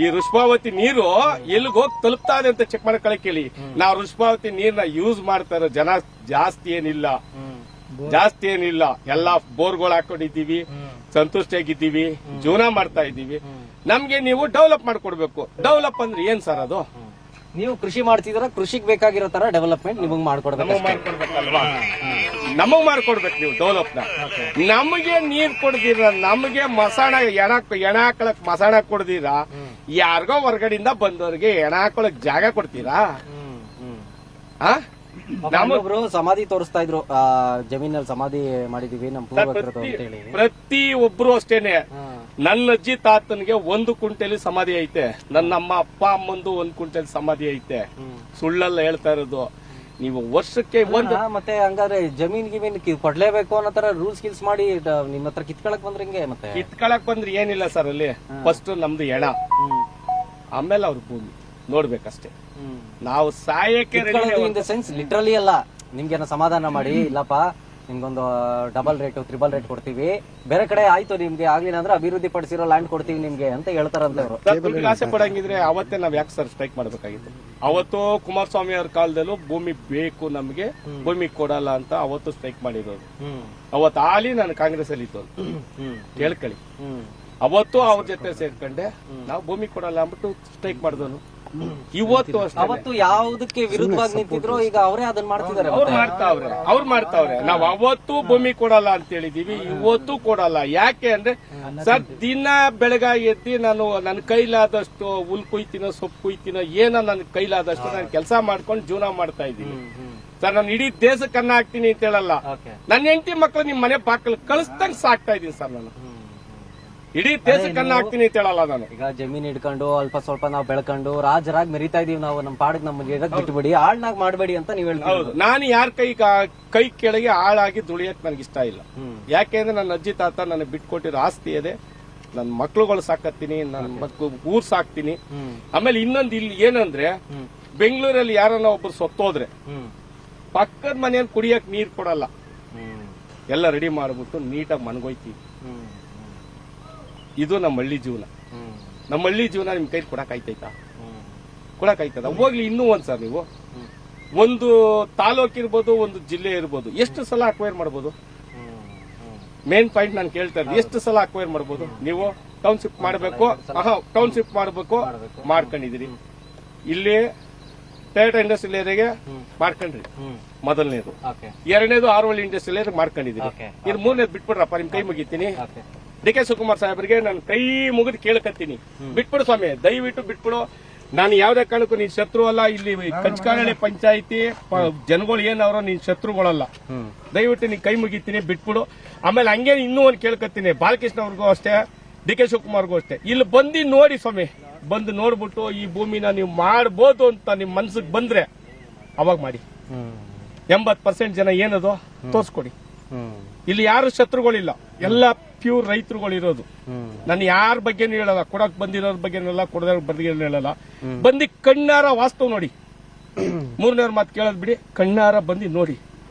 ಈ ವೃಷಭಾವತಿ ನೀರು ಎಲ್ಲಿಗೆ ಹೋಗಿ ತಲುಪ್ತಾ ಇದೆ ಅಂತ ಚೆಕ್ ಮಾಡ್ಕೊಳಕ್ ಕೇಳಿ. ನಾವು ವೃಷಭಾವತಿ ನೀರ್ನ ಯೂಸ್ ಮಾಡ್ತಾರೋ ಜನ ಜಾಸ್ತಿ ಏನಿಲ್ಲ, ಎಲ್ಲಾ ಬೋರ್ಗಳು ಹಾಕೊಂಡಿದ್ದೀವಿ, ಸಂತುಷ್ಟಿಯಾಗಿದ್ದೀವಿ, ಜೀವನ ಮಾಡ್ತಾ ಇದ್ದೀವಿ. ನಮ್ಗೆ ನೀವು ಡೆವಲಪ್ ಮಾಡ್ಕೊಡ್ಬೇಕು. ಡೆವಲಪ್ ಅಂದ್ರೆ ಏನ್ ಸರ್ ಅದು? ನೀವು ಕೃಷಿ ಮಾಡ್ತಿದ್ರ, ಕೃಷಿಗೆ ಬೇಕಾಗಿರೋ ತರ ಡೆವಲಪ್ಮೆಂಟ್ ನಿಮಗ್ ಮಾಡ್ಕೊಡ್ಬೇಕು. ನಮಗ್ ಮಾಡ್ಕೊಡ್ಬೇಕು ನೀವು ಡೆವಲಪ್ನ. ನಮಗೆ ನೀರ್ ಕೊಡ್ದಿರ, ನಮಗೆ ಮಸಾಣ ಎಣ ಹಾಕೊಳಕ್ ಮಸಾಣ ಕೊಡ್ದಿರ, ಯಾರಿಗೋ ಹೊರಗಡೆಯಿಂದ ಬಂದವ್ರಿಗೆ ಎಣ ಹಾಕೊಳಕ್ ಜಾಗ ಕೊಡ್ತೀರಾ? ನಮ್ಮೊಬ್ರು ಸಮಾಧಿ ತೋರಿಸ್ತಾ ಇದ್ರು, ಜಮೀನಲ್ಲಿ ಸಮಾಧಿ ಮಾಡಿದೀವಿ ನಮ್ ಪೂರ್ವಜರದು ಅಂತ ಹೇಳಿ. ಪ್ರತಿ ಒಬ್ರು ಅಷ್ಟೇನೆ. ನನ್ನ ಅಜ್ಜಿ ತಾತನ್ಗೆ 1 ಕುಂಟೆಲಿ ಸಮಾಧಿ ಐತೆ, ನನ್ನ ಅಪ್ಪ ಅಮ್ಮಂದು 1 ಕುಂಟೆಲಿ ಸಮಾಧಿ ಐತೆ. ಸುಳ್ಳಲ್ಲ ಹೇಳ್ತಾ ಇರೋದು. ನೀವು ವರ್ಷಕ್ಕೆ ಮತ್ತೆ ಹಂಗಾದ್ರೆ ಜಮೀನ್ ಗಿಮೀನ್ ಕೊಡ್ಲೇಬೇಕು ಅನ್ನೋ ತರ ರೂಲ್ಸ್ ಗಿಲ್ಸ್ ಮಾಡಿ ನಿಮ್ ಹತ್ರ ಕಿತ್ಕೊಳಕ್ ಬಂದ್ರೆ ಹಿಂಗೆ? ಮತ್ತೆ ಕಿತ್ಕೊಳಕ್ ಬಂದ್ರೆ ಏನಿಲ್ಲ ಸರ್, ಅಲ್ಲಿ ಫಸ್ಟ್ ನಮ್ದು ಎಣ, ಆಮೇಲೆ ಅವ್ರ ಭೂಮಿ ನೋಡ್ಬೇಕಷ್ಟೇ. ನಾವು ಸಾಯಕ್ಕೆ ಇನ್ ದ ಸೆನ್ಸ್ ಲಿಟ್ರಲಿ ಅಲ್ಲ, ನಿಮ್ಗೇನೋ ಸಮಾಧಾನ ಮಾಡಿ, ಇಲ್ಲಪ್ಪ ನಿಮ್ಗೊಂದು ಡಬಲ್ ರೇಟ್ 3 ರೇಟ್ ಕೊಡ್ತೀವಿ, ಬೇರೆ ಕಡೆ ಆಯ್ತು ನಿಮ್ಗೆ ಆಗ್ಲಿಲ್ಲ ಅಂದ್ರೆ ಅಭಿವೃದ್ಧಿ ಪಡಿಸಿರೋ ಲ್ಯಾಂಡ್ ಕೊಡ್ತೀವಿ ನಿಮ್ಗೆ ಅಂತ ಹೇಳ್ತಾರಂತೆ ಅವರು. ಆಸೆ ಪಡಂಗಿದ್ರೆ ಅವತ್ತೇ ನಾವ್ ಯಾಕೆ ಸರ್ ಸ್ಟ್ರೈಕ್ ಮಾಡ್ಬೇಕಾಗಿತ್ತು? ಅವತ್ತು ಕುಮಾರಸ್ವಾಮಿ ಅವ್ರ ಕಾಲದಲ್ಲೂ ಭೂಮಿ ಬೇಕು ನಮ್ಗೆ, ಭೂಮಿ ಕೊಡಲ್ಲ ಅಂತ ಅವತ್ತು ಸ್ಟ್ರೈಕ್ ಮಾಡಿರೋದು. ಅವತ್ತು ಆಲಿ ನಾನು ಕಾಂಗ್ರೆಸ್ ಅಲ್ಲಿ ಇತ್ತು ಕೇಳ್ಕೊಳ್ಳಿ. ಅವತ್ತು ಅವ್ರ ಜೊತೆ ಸೇರ್ಕೊಂಡೆ, ನಾವು ಭೂಮಿ ಕೊಡಲ್ಲ ಅಂದ್ಬಿಟ್ಟು ಸ್ಟ್ರೈಕ್ ಮಾಡಿದನು. ಇವತ್ತು ಅವತ್ತು ಯಾವ್ದಕ್ಕೆ ವಿರುದ್ಧವಾಗಿ ನಿಂತಿದ್ರು, ಈಗ ಅವರೇ ಅದನ್ನ ಮಾಡ್ತಿದ್ದಾರೆ. ಅವ್ರು ಮಾಡ್ತಾವ್ರೆ. ನಾವ್ ಅವತ್ತು ಭೂಮಿ ಕೊಡಲ್ಲ ಅಂತ ಹೇಳಿದೀವಿ, ಇವತ್ತು ಕೊಡಲ್ಲ. ಯಾಕೆ ಅಂದ್ರೆ ಸರ್, ದಿನ ಬೆಳಗ ಎದ್ದಿ ನಾನು ನನ್ನ ಕೈಲಾದಷ್ಟು ಹುಲ್ ಕುಯ್ತೀನೋ, ಸೊಪ್ಪು ಕುಯ್ತೀನೋ, ಏನೋ ನನ್ ಕೈಲಾದಷ್ಟು ನಾನು ಕೆಲಸ ಮಾಡ್ಕೊಂಡು ಜೀವನ ಮಾಡ್ತಾ ಇದ್ದೀನಿ ಸರ್. ನಾನು ಇಡೀ ದೇಶಕ್ಕೆ ಅನ್ನ ಹಾಕ್ತೀನಿ ಅಂತ ಹೇಳಲ್ಲ. ನನ್ನ ಹೆಂಡತಿ ಮಕ್ಕಳು ನಿಮ್ ಮನೆ ಬಾಕಲ್ ಕಳಿಸ್ದಂಗ್ ಸಾಕ್ತಾ ಇದೀನಿ ಸರ್. ನಾನು ಇಡೀ ದೇಶಕ್ಕೆ ಅನ್ನ ಹಾಕ್ತೀನಿ ಅಂತ ಹೇಳಲ್ಲ ನಾನು. ಈಗ ಜಮೀನ್ ಇಟ್ಕೊಂಡು ಅಲ್ಪ ಸ್ವಲ್ಪ ನಾವು ಬೆಳ್ಕೊಂಡು ರಾಜರಾಗಿ ಮೆರಿತಾ ಇದೀವಿ ನಾವು. ನಮ್ಮ ಪಾಡಿಗೆ ನಮ್ಗೆ ಬಿಟ್ಬಿಡಿ, ಆಳ್ನಾಗ್ ಮಾಡಬೇಡಿ ಅಂತ ನೀವ್ ಹೇಳ್ತೀವಿ. ಹೌದು, ನಾನು ಯಾರ ಕೈ ಕೆಳಗೆ ಆಳಾಗಿ ದುಳಿಯಕ್ ನನಗೆ ಇಷ್ಟ ಇಲ್ಲ. ಯಾಕೆಂದ್ರೆ ನನ್ನ ಅಜ್ಜಿ ತಾತ ನನಗೆ ಬಿಟ್ಕೊಟ್ಟಿರೋ ಆಸ್ತಿ ಇದೆ. ನನ್ನ ಮಕ್ಳುಗಳು ಸಾಕತ್ತೀನಿ, ನನ್ನ ಊರ್ ಸಾಕ್ತೀನಿ. ಆಮೇಲೆ ಇನ್ನೊಂದು ಇಲ್ಲಿ ಏನಂದ್ರೆ, ಬೆಂಗಳೂರಲ್ಲಿ ಯಾರನ್ನ ಒಬ್ರು ಸತ್ತೋದ್ರೆ ಪಕ್ಕದ ಮನೆಯಲ್ಲಿ ಕುಡಿಯಕ್ ನೀರ್ ಕೊಡಲ್ಲ, ಎಲ್ಲ ರೆಡಿ ಮಾಡ್ಬಿಟ್ಟು ನೀಟಾಗಿ ಮನ್ಗೋಯ್ತೀವಿ. ಇದು ನಮ್ಮ ಹಳ್ಳಿ ಜೀವನ. ನಮ್ಮ ಹಳ್ಳಿ ಜೀವನ ನಿಮ್ ಕೈ ಕೊಡಕ್ಕಾಯ್ತೈತಾ? ಕೊಡಕ್ಕಾಯ್ತದ? ಹೋಗ್ಲಿ ಇನ್ನೂ ಒಂದ್ ಸರ್, ನೀವು ಒಂದು ತಾಲೂಕ್ ಇರ್ಬೋದು, ಒಂದು ಜಿಲ್ಲೆ ಇರ್ಬೋದು, ಎಷ್ಟು ಸಲ ಅಕ್ವೈರ್ ಮಾಡ್ಬೋದು? ಮೇನ್ ಪಾಯಿಂಟ್ ನಾನು ಕೇಳ್ತಾ ಇದ್ದೆ, ಎಷ್ಟು ಸಲ ಅಕ್ವೈರ್ ಮಾಡ್ಬೋದು? ನೀವು ಟೌನ್ಶಿಪ್ ಮಾಡಬೇಕು, ಟೌನ್ಶಿಪ್ ಮಾಡಬೇಕು, ಮಾಡ್ಕೊಂಡಿದ್ದೀರಿ. ಇಲ್ಲಿ ಟೇಟ ಇಂಡಸ್ಟ್ರಿಯಲ್ ಏರಿಯಾಗೆ ಮಾಡ್ಕೊಂಡ್ರಿ ಮೊದಲನೇದು. ಎರಡನೇದು ಆರೋಳಿ ಇಂಡಸ್ಟ್ರಿಯಲ್ ಏರಿಯಾಗೆ ಮಾಡ್ಕೊಂಡಿದ್ದೀರಿ. ಇದು ಮೂರನೇದು ಬಿಟ್ಬಿಡ್ರಪ್ಪ, ನಿಮ್ ಕೈ ಮುಗಿತೀನಿ. ಡಿ.ಕೆ. ಶಿವಕುಮಾರ್ ಸಾಹೇಬರಿಗೆ ನಾನು ಕೈ ಮುಗಿದು ಕೇಳಕತ್ತೀನಿ, ಬಿಟ್ಬಿಡು ಸ್ವಾಮಿ, ದಯವಿಟ್ಟು ಬಿಟ್ಬಿಡು. ನಾನು ಯಾವ್ದೇ ಕಾರಣಕ್ಕೂ ನೀನ್ ಶತ್ರು ಅಲ್ಲ. ಇಲ್ಲಿ ಕಂಚಕಾನಹಳ್ಳಿ ಪಂಚಾಯಿತಿ ಜನಗಳು ಏನವ್ರ ನೀನ್ ಶತ್ರುಗಳಲ್ಲ. ದಯವಿಟ್ಟು ನೀನ್ ಕೈ ಮುಗಿತೀನಿ, ಬಿಟ್ಬಿಡು. ಆಮೇಲೆ ಹಂಗೆ ಇನ್ನೂ ಒಂದು ಕೇಳ್ಕತ್ತೀನಿ, ಬಾಲಕೃಷ್ಣ ಅವ್ರಿಗೂ ಅಷ್ಟೇ, ಡಿ.ಕೆ. ಶಿವಕುಮಾರ್ಗೂ ಅಷ್ಟೇ, ಇಲ್ಲಿ ಬಂದು ನೋಡಿ ಸ್ವಾಮಿ, ಬಂದು ನೋಡ್ಬಿಟ್ಟು ಈ ಭೂಮಿನ ನೀವು ಮಾಡ್ಬೋದು ಅಂತ ನಿಮ್ ಮನ್ಸಿಗೆ ಬಂದ್ರೆ ಅವಾಗ ಮಾಡಿ. 80% ಜನ ಏನದು ತೋರ್ಸ್ಕೊಡಿ. ಇಲ್ಲಿ ಯಾರು ಶತ್ರುಗಳಿಲ್ಲ, ಎಲ್ಲ ಪ್ಯೂರ್ ರೈತರುಗಳಿರೋದು. ನಾನು ಯಾರ ಬಗ್ಗೆನೂ ಹೇಳಲ್ಲ, ಕೊಡಕ್ ಬಂದಿರೋರ್ ಬಗ್ಗೆನಲ್ಲ, ಕೊಡೋದ್ರ ಬಗ್ಗೆ ಹೇಳಲ್ಲ. ಬಂದು ಕಣ್ಣಾರ ವಾಸ್ತವ ನೋಡಿ. ಮೂರನೇವ್ರ ಮಾತು ಕೇಳೋದ್ ಬಿಡಿ, ಕಣ್ಣಾರ ಬಂದು ನೋಡಿ.